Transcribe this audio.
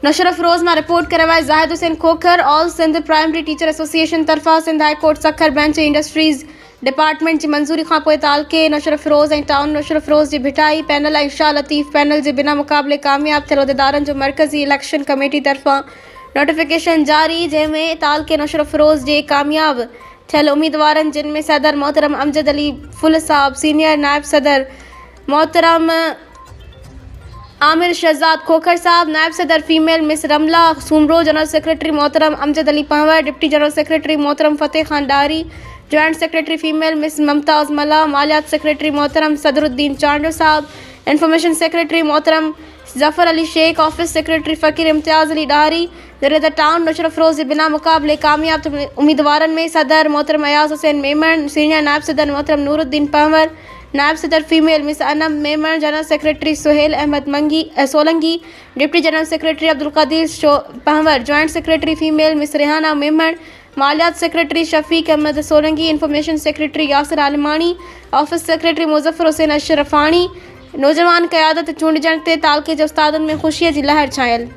नशर अफरोज़ मां रिपोर्ट करवाए Zahid Hussain Khokhar. All Sindh primary teacher association तरफ़ा Sindh high court Sukkur bench industries department की मंजूरी खां पोइ तालके नशर अफरोज़ ऐं टाउन नशर अफरोज़ की भिटाई पैनल ऐं शाह लतीफ़ पैनल के बिना मुक़ाबले कामयाब थियल उहिदेदारनि जो मरकज़ी इलेक्शन कमेटी तरफ़ां नोटिफिकेशन जारी, जंहिंमें तालके नशर अफरोज़ जे कामयाब थियल उम्मीदवारनि जिन में सदर मोहतरम अमजद अली फुल साहब, सीनियर नायब सदर मोहतरम आमिर शहजाद खोखर साहब, नायब सदर female miss Ramla Soomro, general secretary मोहतरम Amjad Ali Panwar, deputy general secretary मोहतरम Fateh Khan Dari, joint secretary female miss Mumtaz मला, मालियात सेक्रेटरी मोहतरम सदरुद्दीन चांडो साहब, इंफॉर्मेशन सेक्रेटरी मोहतरम जफ़र अली शेख, ऑफिस सेक्रेटरी फ़कीर इम्तियाज़ अली डारी। जरिए टाउन नशर अफरोज़ के बिना मुकाबले कामयाब उम्मीदवारनि में सदर मोहतरम अयाज़ हुसैन मेमन, सीनियर नायब सदर मोहतरम नूरुद्दीन पंवर, नायब सदर female miss Anam Memon, general secretary Suhail Ahmed Solangi, deputy general secretary Abdul Qadir Panwar, joint secretary female miss Rehana Memon, मालियात secretary Shafiq Ahmed Solangi, information secretary Yasir Almani, office secretary Muzaffar Hussain Ashrafani. नौजवान क़यादत चूंडजण ते तालके जे उस्तादनि में ख़ुशीअ जी लहर छायल।